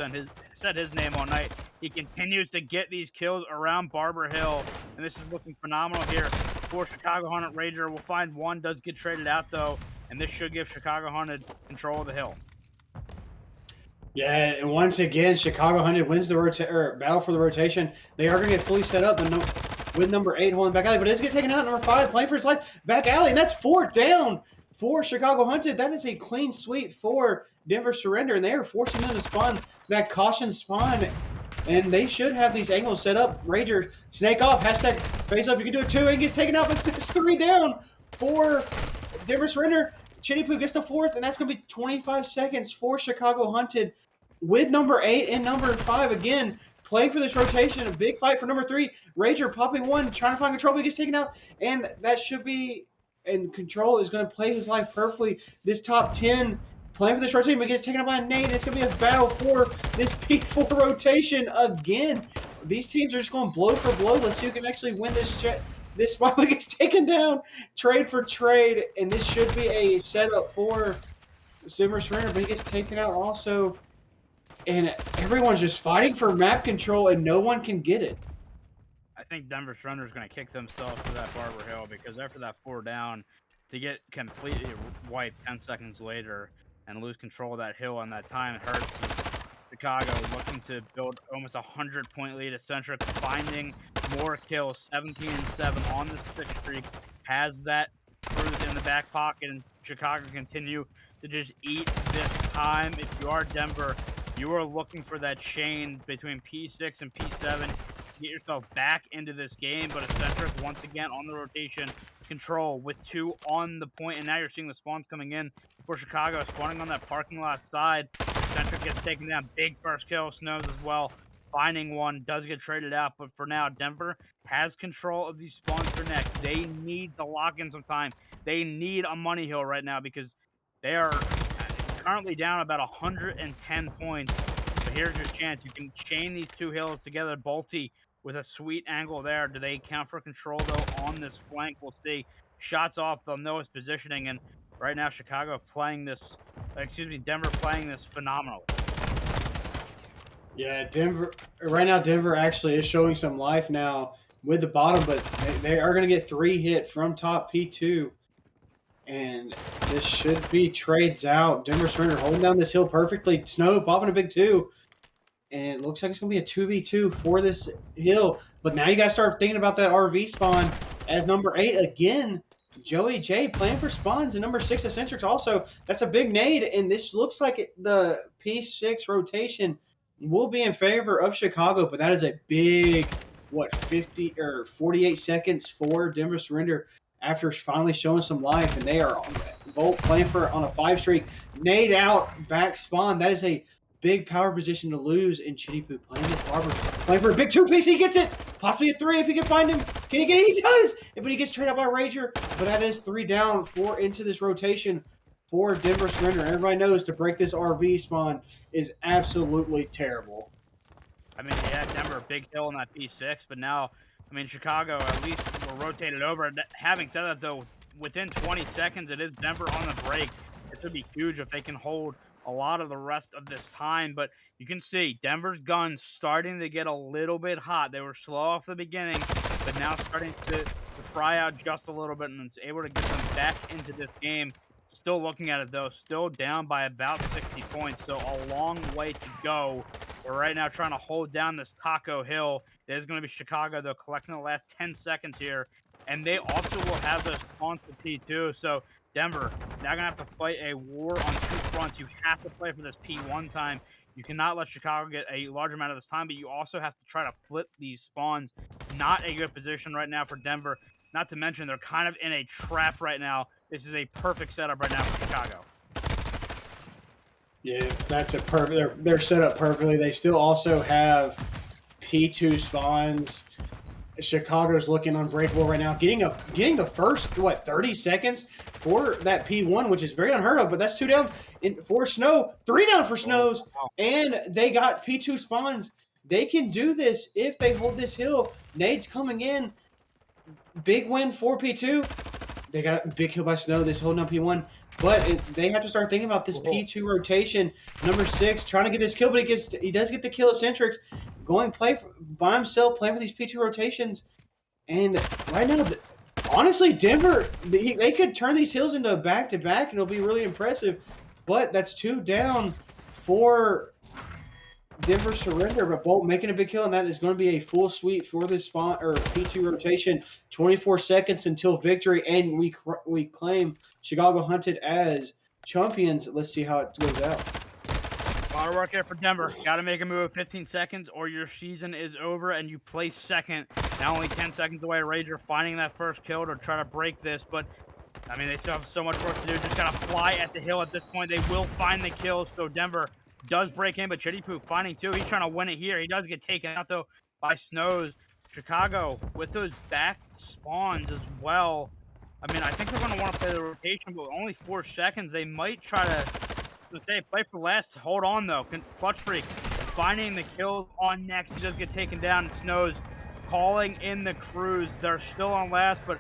said his name all night. He continues to get these kills around Barber Hill, and this is looking phenomenal here for Chicago Hunted. Rager will find one, does get traded out, though, and this should give Chicago Hunted control of the hill. Yeah, and once again, Chicago Hunted wins the battle for the rotation. They are going to get fully set up with number 8 holding back alley, but it's going to get taken out. Number 5 playing for his life, back alley, and that's 4 down for Chicago Hunted. That is a clean sweep for Denver Surrender, and they are forcing them to spawn that caution spawn, and they should have these angles set up. Rager, snake off, hashtag face up. You can do it too, and gets taken out, but it's 3 down for Denver Surrender. Chitty Poo gets the 4th, and that's going to be 25 seconds for Chicago Hunted with number 8 and number 5 again playing for this rotation. A big fight for number 3. Rager popping 1, trying to find control, but he gets taken out, and that should be, and control is going to play his life perfectly. This top 10 playing for this rotation, but gets taken out by a nade. It's going to be a battle for this P4 rotation again. These teams are just going blow for blow. Let's see who can actually win this spot. Gets taken down, trade for trade, and this should be a setup for Denver Surrender, but he gets taken out also. And everyone's just fighting for map control, and no one can get it. I think Denver Surrender is going to kick themselves to that Barber Hill, because after that 4 down, to get completely wiped 10 seconds later and lose control of that hill on that time hurts. Chicago looking to build almost a 100-point lead. Eccentric finding more kills, 17-7 on the 6th streak, has that cruise in the back pocket, and Chicago continue to just eat this time. If you are Denver, you are looking for that chain between P6 and P7 to get yourself back into this game, but Eccentric once again on the rotation control with 2 on the point, and now you're seeing the spawns coming in for Chicago, spawning on that parking lot side. Eccentric gets taken down, big first kill, Snows as well, finding one, does get traded out, but for now, Denver has control of these spawns for next. They need to lock in some time. They need a money hill right now, because they are currently down about 110 points, but here's your chance. You can chain these 2 hills together. Bolty with a sweet angle there. Do they count for control, though, on this flank? We'll see. Shots off, they'll know his positioning, and right now Chicago playing this, Denver playing this phenomenally. Yeah, right now Denver actually is showing some life now with the bottom, but they are going to get 3 hit from top P2. And this should be trades out. Denver Surrender holding down this hill perfectly. Snow popping a big 2. And it looks like it's going to be a 2v2 for this hill. But now you got to start thinking about that RV spawn as number 8 again. Joey J playing for spawns, and number 6 Eccentrics also. That's a big nade, and this looks like the P6 rotation will be in favor of Chicago, but that is a big, 50 or 48 seconds for Denver Surrender after finally showing some life, and they are both playing for on a 5 streak. Nade out, back spawn. That is a big power position to lose, and Chitty Poo playing with Barber. Playing for a big 2-piece. He gets it. Possibly a 3 if he can find him. Can he get it? He does. But he gets traded out by Rager. But that is 3 down, 4 into this rotation for Denver Surrender. Everybody knows to break this RV spawn is absolutely terrible. I mean, yeah, Denver, big hill on that P6, but now, I mean, Chicago at least were rotated over. Having said that, though, within 20 seconds, it is Denver on the break. It should be huge if they can hold a lot of the rest of this time, but you can see Denver's guns starting to get a little bit hot. They were slow off the beginning, but now starting to fry out just a little bit, and it's able to get them back into this game. Still looking at it, though, still down by about 60 points, so a long way to go. We're right now trying to hold down this Taco Hill. There's going to be Chicago, though, collecting the last 10 seconds here, and they also will have those spawns for P2, so Denver now going to have to fight a war on 2 fronts. You have to play for this P1 time. You cannot let Chicago get a large amount of this time, but you also have to try to flip these spawns. Not a good position right now for Denver. Not to mention, they're kind of in a trap right now. This is a perfect setup right now for Chicago. Yeah, that's a perfect. They're set up perfectly. They still also have P2 spawns. Chicago's looking unbreakable right now. Getting the first 30 seconds for that P1, which is very unheard of. But that's 2 down for Snow, 3 down for Oh, Snows, wow. and they got P2 spawns. They can do this if they hold this hill. Nade's coming in. Big win for P2. They got a big kill by Snow. This holding up P1. But they have to start thinking about this P2 rotation. Number 6 trying to get this kill, but he does get the kill Eccentrics. Going by himself, playing with these P2 rotations. And right now, honestly, Denver, they could turn these hills into a back-to-back, and it'll be really impressive. But that's 2 down for Denver surrender, but Bolt making a big kill, and that is going to be a full sweep for this spot or P2 rotation. 24 seconds until victory, and we claim Chicago Hunted as champions. Let's see how it goes out. A lot of work there for Denver. Got to make a move 15 seconds or your season is over and you place second. Now only 10 seconds away. Rager finding that first kill to try to break this, but I mean, they still have so much work to do. Just got to fly at the hill at this point. They will find the kills, so Denver does break in, but Chitty Poo finding 2. He's trying to win it here. He does get taken out, though, by Snows. Chicago with those back spawns as well. I mean, I think they're going to want to play the rotation, but only 4 seconds. They might try to say play for last. Hold on, though. Clutch Freak finding the kill on next. He does get taken down. Snows calling in the cruise. They're still on last, but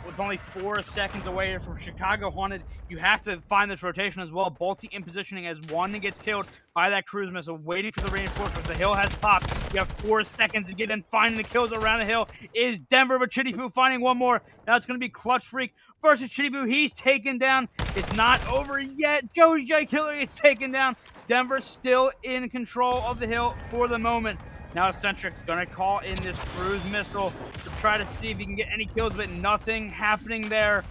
with only 4 seconds away from Chicago Haunted, you have to find this rotation as well. Balti in positioning as one gets killed by that cruise missile, waiting for the reinforcements. The hill has popped. You have 4 seconds to get in. Finding the kills around the hill is Denver, but Chitty Poo finding one more. Now it's going to be Clutch Freak versus Chitty Poo. He's taken down. It's not over yet. Joey J. Killer gets taken down. Denver still in control of the hill for the moment. Now Eccentric's going to call in this cruise missile to try to see if he can get any kills, but nothing happening there.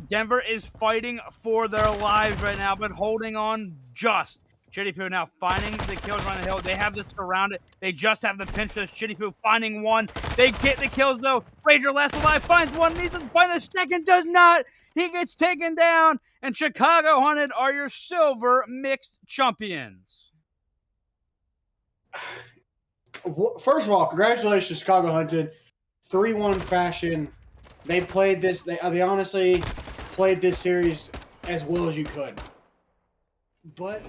Denver is fighting for their lives right now, but holding on just. Chitty Poo now finding the kills around the hill. They have this surrounded. They just have the pinch this. Chitty Poo finding one. They get the kills, though. Rager last alive finds one. Needs to find the second. Does not. He gets taken down. And Chicago Hunted are your silver mixed champions. First of all, congratulations, Chicago Hunted. 3-1 fashion. They played this. They honestly played this series as well as you could. But